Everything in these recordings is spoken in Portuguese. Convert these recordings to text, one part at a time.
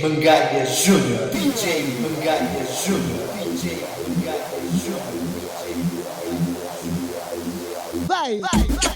Mangaia Júnior, DJ Mangaia Júnior, DJ Mangaia Júnior. Vai, vai, vai.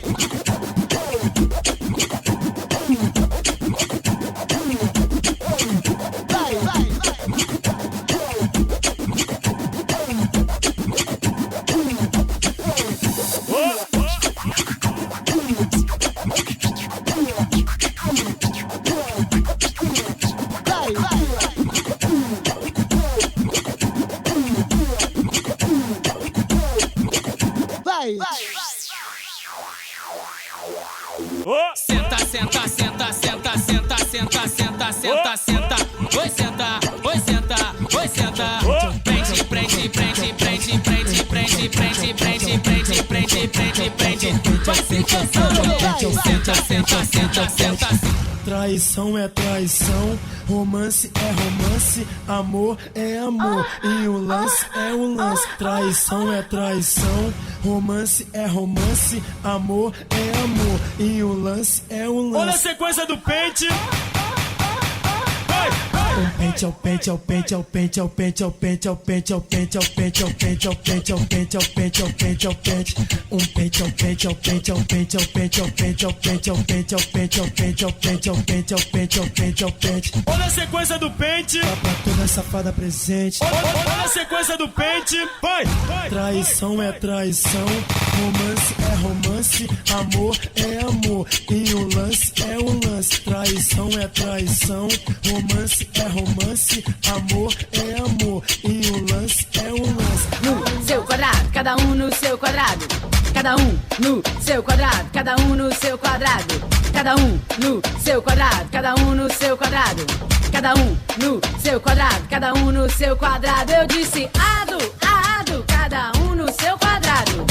Senta, senta, senta, senta, senta, senta, senta, senta, senta. Oi, senta, oi, senta, oi, senta. Prende, prende, prende, prende, prende, prende, prende, prende, prende, prende, prende, prende. Vai se cansando. Senta, senta, senta, senta. Traição é traição, romance é romance, amor é amor e o lance é o lance. Traição é traição, romance é romance, amor é amor e o lance é o lance. Olha a sequência do pente. O pente é o pente, é o pente, é o pente, é o pente, é o pente, é o pente, é o pente, é o pente, é o pente, é o pente, é o pente, é o pente, é o pente, é o pente. Um pente é o pente, é o pente, é o pente, é o pente, é o pente, é o pente, é o pente, é o pente, é o pente, é o pente, é o pente, é o pente, é o pente, é o pente. Olha a sequência do pente. Dá pra toda safada presente. Olha a sequência do pente. Vai, vai. Traição é traição, romance é romance, amor é amor e o lance é o lance. Traição é traição, romance é romance, amor é amor e o lance é o lance. No seu quadrado, cada um no seu quadrado. Cada um no seu quadrado, cada um no seu quadrado. Cada um no seu quadrado, cada um no seu quadrado. Cada um no seu quadrado, cada um no seu quadrado. Eu disse ado, ado, cada um no seu quadrado.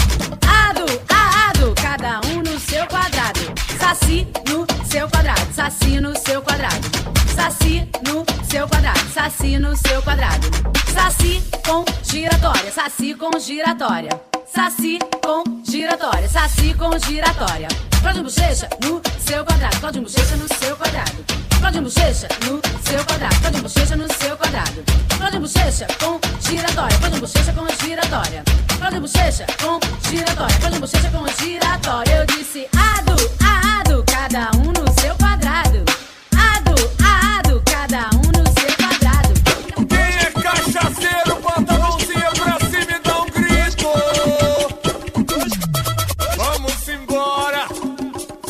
Ado, ado, cada um no seu quadrado. Saci no seu quadrado, saci no seu quadrado. Saci no seu quadrado, saci no seu quadrado. Saci com giratória, saci com giratória. Saci com giratória, saci com giratória. Cláudio Bochecha no seu quadrado, Cláudio Bochecha no seu quadrado. Cláudio Bochecha no seu quadrado, Cláudio Bochecha no seu quadrado. Cláudio Bochecha com giratória, Cláudio Bochecha com giratória. Cláudio Bochecha com giratória, Cláudio Bochecha com giratória. Eu disse ado, ado, cada um no seu quadrado. Ado, ado, cada um no seu quadrado. Quem é cachaceiro, bota a mãozinha pra cima e dá um grito. Vamos embora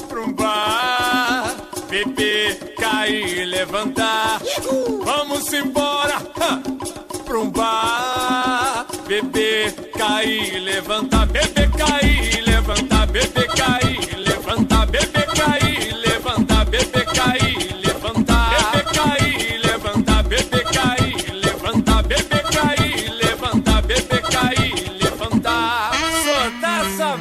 pra um bar, beber, cair, levantar. Vamos embora pra um bar, beber, cair, levantar. Beber, cair, levantar. Beber, cair, levantar. Beber, cair, levantar. Beber, cair, levantar. Beber, cair, levantar. Beber, cair, levantar. Beber, cair, levantar. Beber, cair, levantar. Solta essa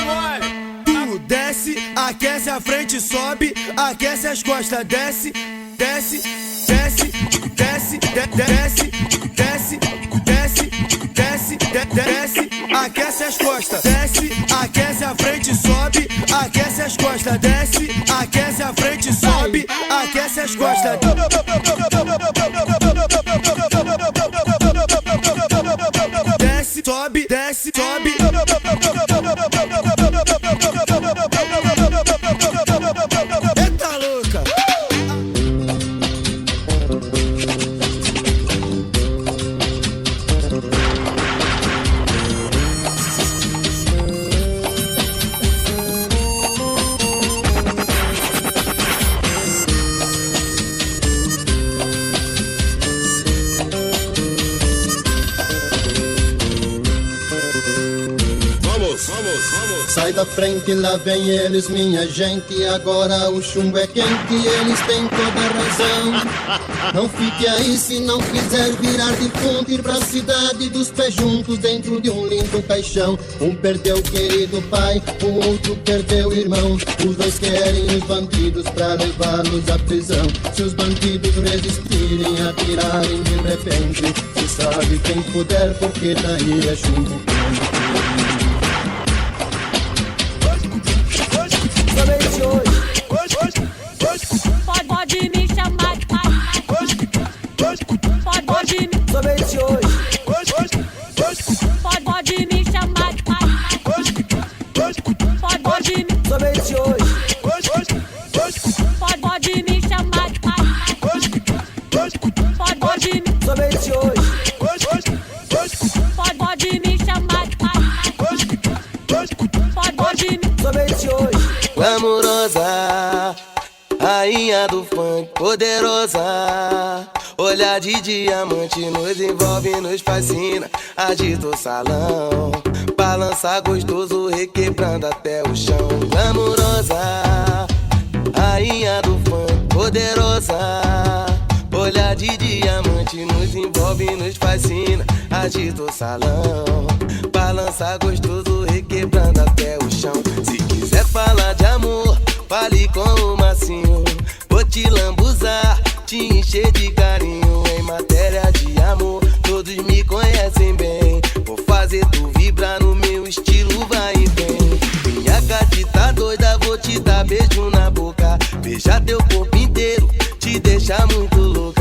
mole. Tu desce, aquece a frente, sobe, aquece as costas, desce, desce, desce, desce, desce, desce, desce, desce, desce, aquece as costas, desce, aquece a frente, sobe, aquece as costas, desce, aquece a frente, sobe, aquece as costas. Desce, sobe, desce, sobe. Eita louca! Sai da frente, lá vem eles, minha gente. Agora o chumbo é quente, eles têm toda a razão. Não fique aí se não quiser virar de fundo, ir pra cidade dos pés juntos dentro de um lindo caixão. Um perdeu o querido pai, o outro perdeu o irmão. Os dois querem os bandidos pra levá-los à prisão. Se os bandidos resistirem, atirarem de repente, se sabe quem puder, porque daí é chumbo quente. Pode me chamar de glamurosa, rainha do funk, poderosa. Olhar de diamante nos envolve, nos fascina. Agita o salão, balança gostoso, requebrando até o chão. Glamurosa, rainha do funk, poderosa. Olhar de diamante nos envolve, nos fascina. Agita o salão, balança gostoso, requebrando até o chão. Se quiser falar de amor, fale com o Massinho. Vou te lambuzar, te encher de carinho. Em matéria de amor, todos me conhecem bem. Vou fazer tu vibrar no meu estilo, vai e vem. Minha gatita doida, vou te dar beijo na boca. Beijar teu corpo inteiro, te deixar muito louca.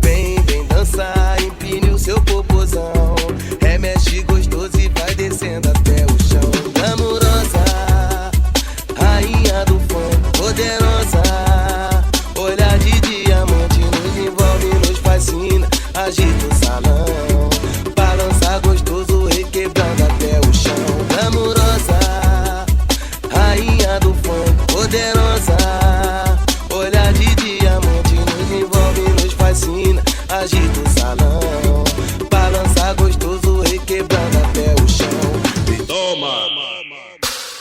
Vem, vem dançar, empine o seu popozão. Remexe gostoso e vai descendo até o chão. Glamurosa, rainha do funk, poderosa. Olhar de diamante nos envolve, nos fascina. Agita o salão, balança gostoso, requebrando até o chão. Glamurosa, rainha do funk, poderosa. Olhar de diamante nos envolve, nos fascina. Agita o salão, balança gostoso, requebrando até o chão. Toma,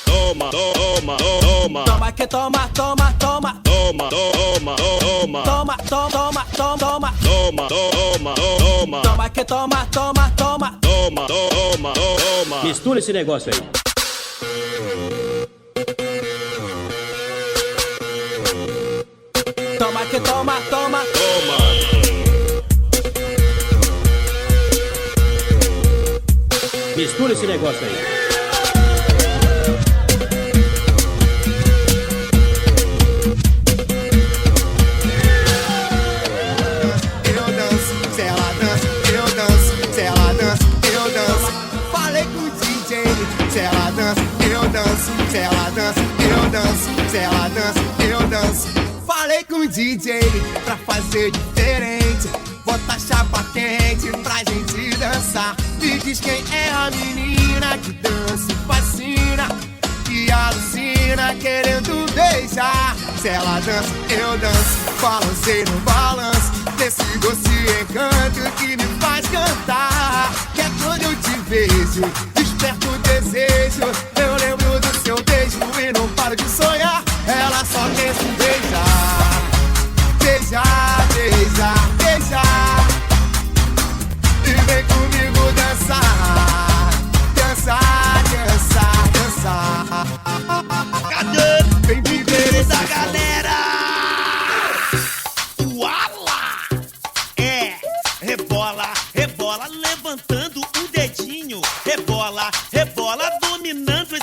toma, toma, toma. Toma que toma, toma, toma. Toma, toma, toma. Toma, toma, toma, toma. Toma, toma, toma. Toma que toma, toma, toma. Toma, toma, toma. Mistura esse negócio aí. Toma que toma, toma. Toma. Mistura esse negócio aí. Eu danço, se ela dança, eu danço, se ela dança, eu danço. Falei com o DJ, se ela dança, eu danço, se ela dança, eu danço, se ela dança, eu danço. Falei com o DJ pra fazer diferente. Bota a chapa quente pra gente dançar. Me diz quem é a menina que dança e fascina, que alucina querendo beijar. Se ela dança, eu danço, balancei no balanço, desse doce encanto que me faz cantar. Que é quando eu te vejo, desperto o desejo. Eu lembro do seu beijo e não paro de sonhar. Ela só quer se beijar, beijar, beijar, beijar. E vem comigo dançar, dançar, dançar, dançar. Cadê? Vem viver esse da galera? Uala! É, rebola, rebola, levantando o dedinho. Rebola, rebola, dominando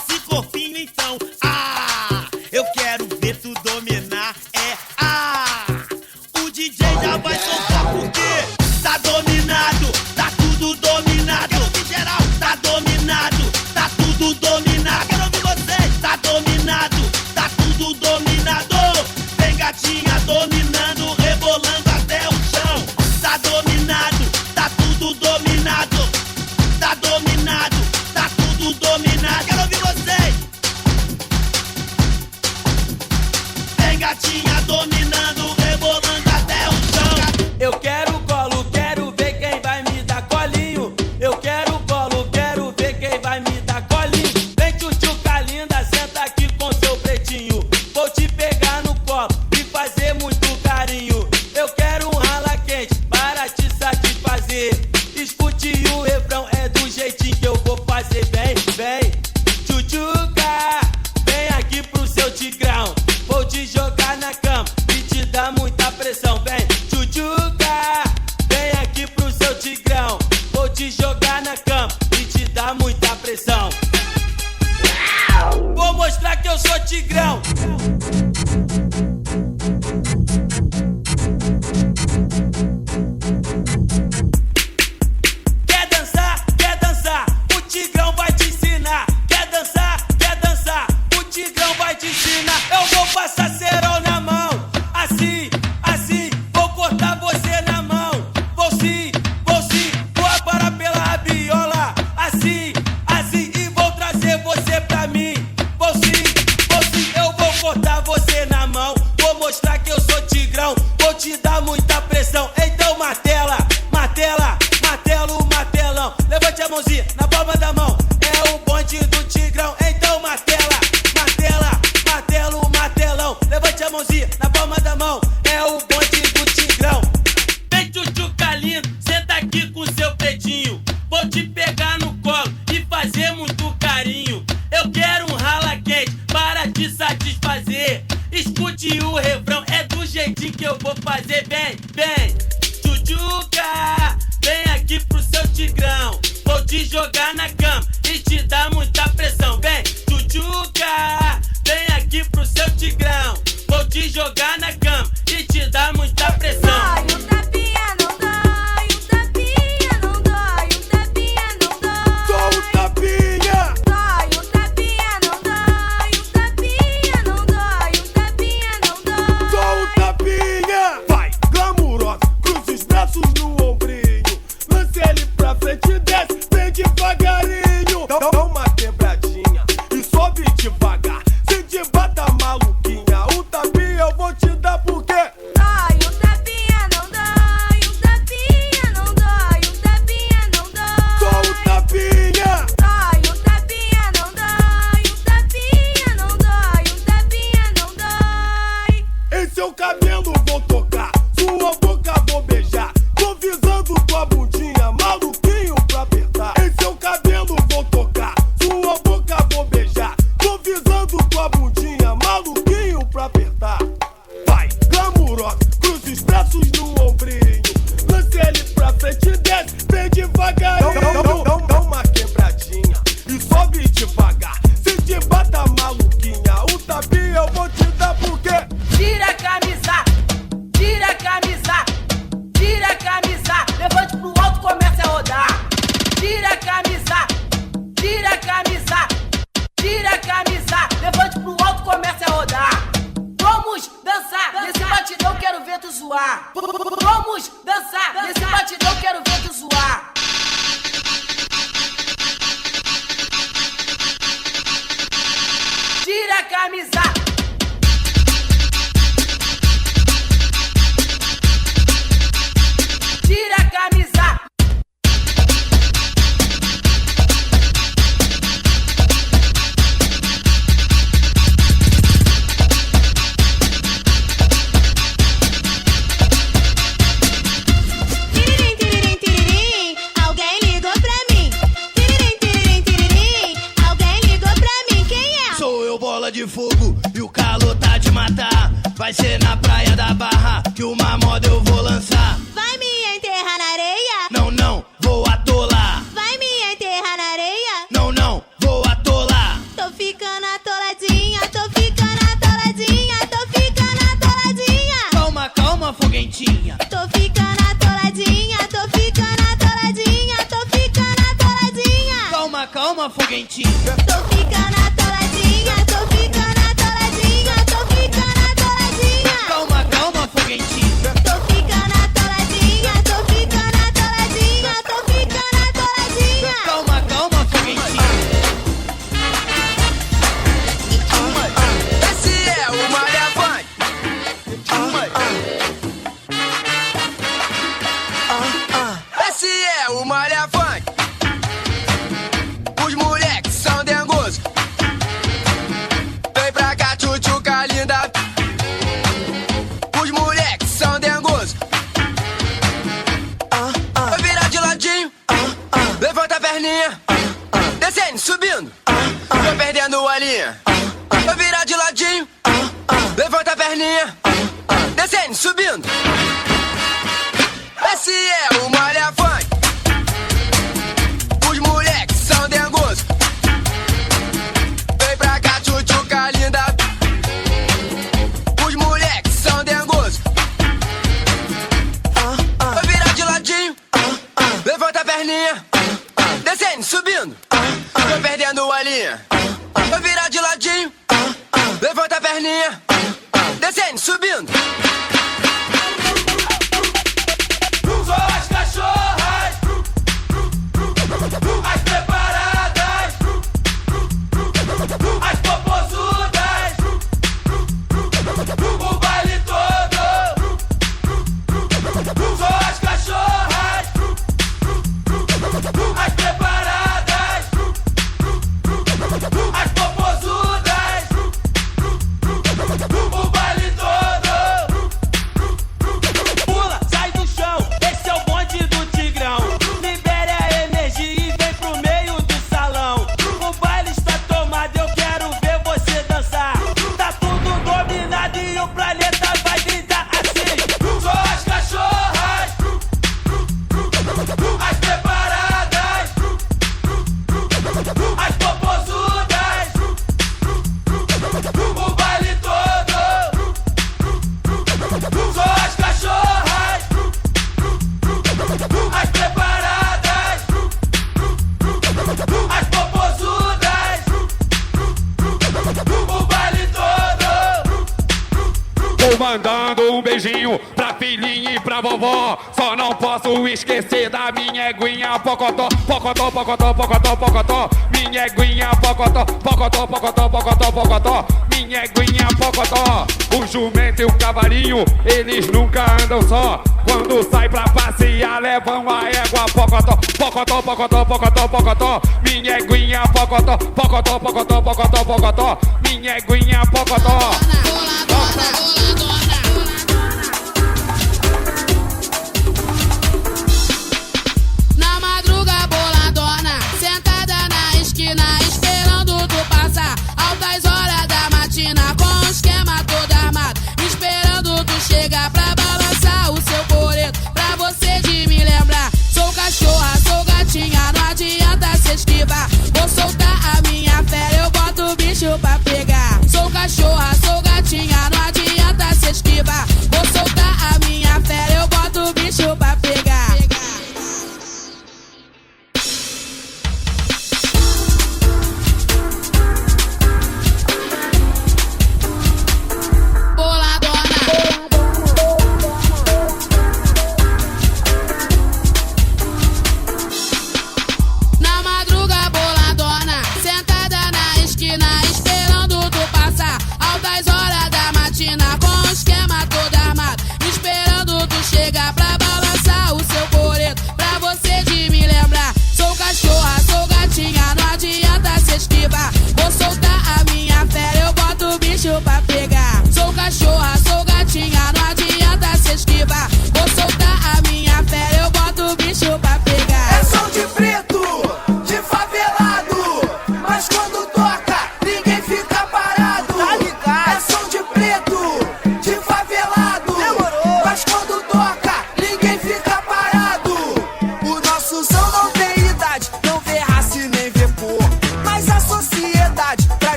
pressão. Então martela, martela, martelo, martelão. Levante a mãozinha na palma da mão. É o bonde do Tigrão. Então martela, martela, martelo, martelão. Levante a mãozinha na palma da mão. É o bonde do Tigrão. Vem tchutchuca lindo, senta aqui com seu pretinho. Vou te pegar no colo e fazer muito carinho. Eu quero um rala quente para te satisfazer. Escute o refrão, é do jeitinho que eu vou fazer. Vem, vem, tchutchuca, vem aqui pro seu Tigrão. Vou te jogar na cama e te dar muita pressão. Vem, tchutchuca, vem aqui pro seu Tigrão. Vou te jogar na cama e te dar muita pressão. Vamos dançar, nesse batidão quero ver tu zoar. Tira a camisa. Tira a camisa. De fogo e o calor tá de matar. Vai ser na praia da Barra que uma moda eu vou lançar. Vai me enterrar na areia? Não, não, vou atolar. Vai me enterrar na areia? Não, não, vou atolar. Tô ficando atoladinha, tô ficando atoladinha, tô ficando atoladinha. Calma, calma, foguentinha. Tô ficando atoladinha, tô ficando atoladinha, tô ficando atoladinha. Calma, calma, foguentinha. Tô ficando atoladinha, tô ficando atoladinha, tô ficando atoladinha. Calma, calma, foguentinha. Tô ficando atoladinha, tô ficando atoladinha, tô ficando atoladinha. Calma, calma, foguentinha. Esse é o Malha Funk. Esse é o Malha Funk. Os moleques são dengosos. Vem pra cá, tchutchuca linda. Os moleques são dengosos. Vira de ladinho. Levanta a perninha. Descendo, subindo. Tô perdendo a linha. Vira de ladinho. Levanta a perninha. Descendo, subindo. Esse é o Malha Funk. Os moleques são dengosos. Vem pra cá, tchutchuca linda. Os moleques são dengosos. Vira de ladinho. Levanta a perninha. Descendo, subindo. Tô perdendo a linha. Vira de ladinho. Levanta a perninha. Descendo, subindo. As cachorras, as preparadas, as popozudas, o baile todo, vovó. Só não posso esquecer da minha eguinha pocotó, pocotó, pocotó, pocotó, pocotó. Minha eguinha pocotó, pocotó, pocotó, pocotó, pocotó. Minha eguinha pocotó. O jumento e o cavalinho, eles nunca andam só. Quando sai pra passear, levam a égua pocotó, pocotó, pocotó, pocotó, pocotó. Minha eguinha pocotó, pocotó, pocotó, pocotó, pocotó. Minha eguinha pocotó. Na madruga boladona, sentada na esquina, esperando tu passar. Altas horas da matina, com o esquema todo armado, esperando tu chegar pra balançar o seu coreto, pra você de me lembrar. Sou cachorra, sou gatinha, não adianta se esquivar. Vou soltar a minha fera, eu boto o bicho pra pegar. Sou cachorra, sou gatinha, não adianta se esquivar. Vou soltar a minha fera, eu boto o bicho pra pegar.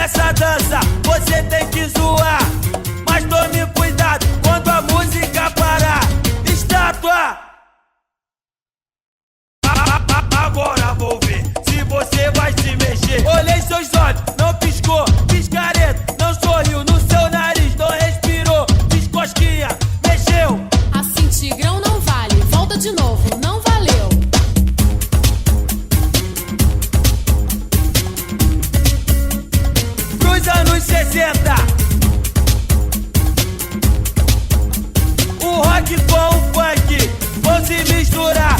essa dança você tem que zoar, mas tome cuidado quando a música parar. Estátua! Agora vou ver se você vai se mexer. Olhei seus olhos, não piscou, piscareta, não sorriu no seu nariz, não respirou, descosquinha, mexeu. Assim Tigrão não vale, volta de novo, não valeu. Dos anos 60, o rock com o funk vão se misturar.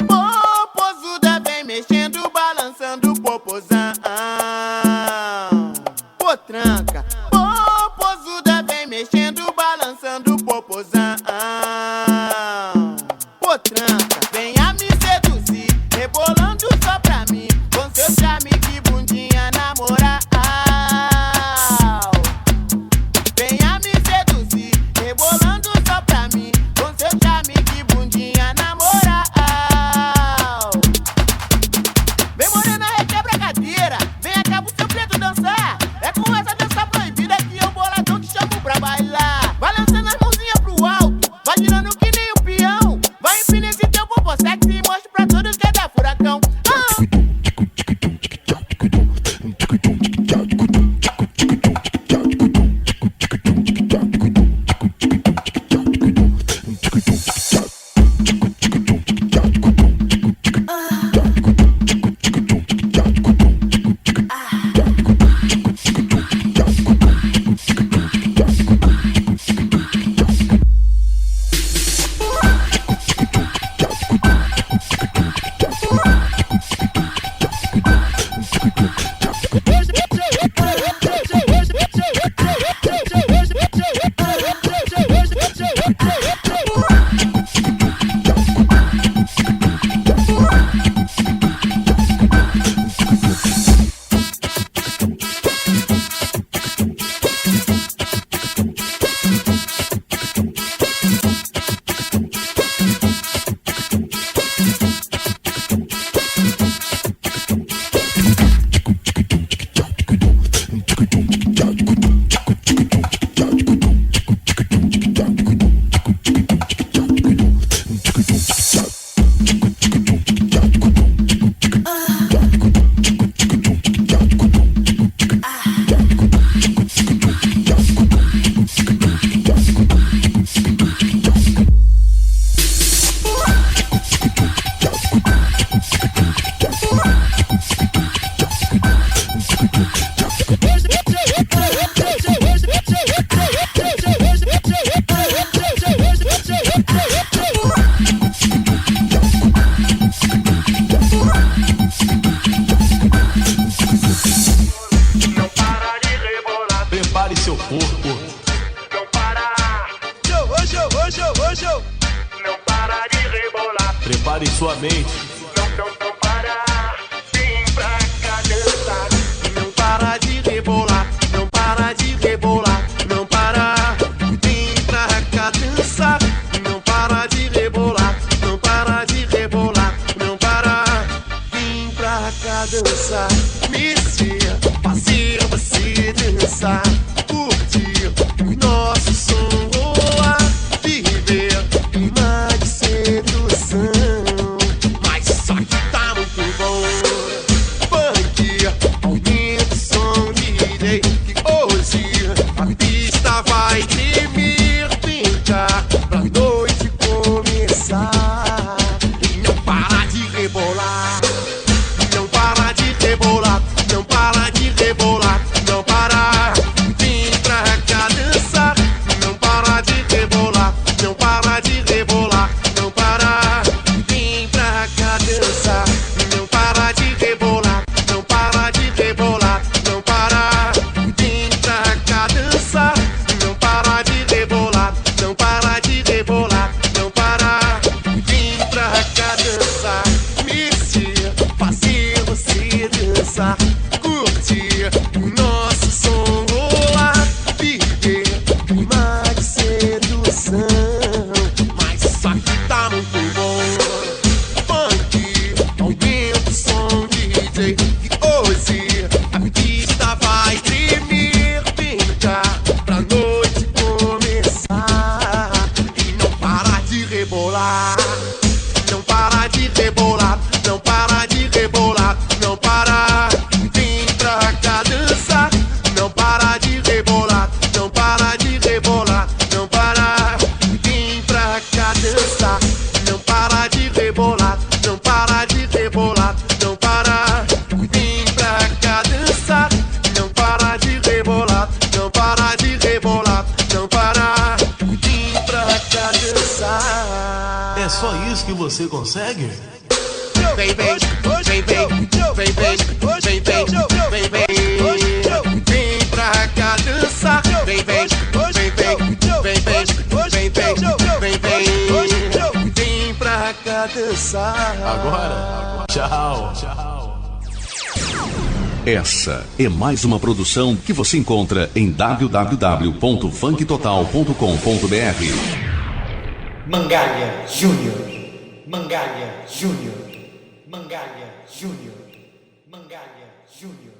Popozuda vem mexendo, balançando o popozão. Potranca. Popozuda vem mexendo, balançando o popozão. Potranca. Venha me seduzir, rebolando só pra mim, com seu charme de bundinha na moral. Venha me seduzir, rebolando só pra mim, com seu charme de bundinha na moral. Vem morena, requebra a cadeira, vem cá pro seu preto dançar. É com essa dança proibida que eu boladão te chamo pra bailar. Vai lançando as mãozinhas pro alto, vai girando que nem o peão. Vai empinar esse teu popô sexy e mostra pra todos que é da furacão. Prepare seu corpo. Não para. Show. Não para de rebolar. Prepare sua mente. Não para. Vem pra cá dançar. Não para de rebolar. Não para de rebolar. Não para. Vem pra cá dançar. Não para de rebolar. Não para de rebolar. Não para. Vem pra cá dançar. Mexer, fazer você dançar. Curtir o nosso som rolar. Viver clima de sedução. Mas só que tá muito bom. Punk, aumenta o som, DJ, que hoje a pista vai tremer. Vem cá pra noite começar. E não para de rebolar. Não para de rebolar. Não para de rebolar. Não para. Vem pra cá dançar. Não para de rebolar. Não para de rebolar. Não para. Vem pra cá dançar. Não para de rebolar. Não para de rebolar. Não para. isso que você consegue? Vem, vem, vem, vem, vem, vem, vem, vem, vem, vem pra cá dançar. Vem, vem, vem, vem, vem, vem, vem, vem, vem pra cá dançar. Agora, tchau. Essa é mais uma produção que você encontra em www.funktotal.com.br. Mangalha Júnior. Mangalha Júnior. Mangalha Júnior. Mangalha Júnior.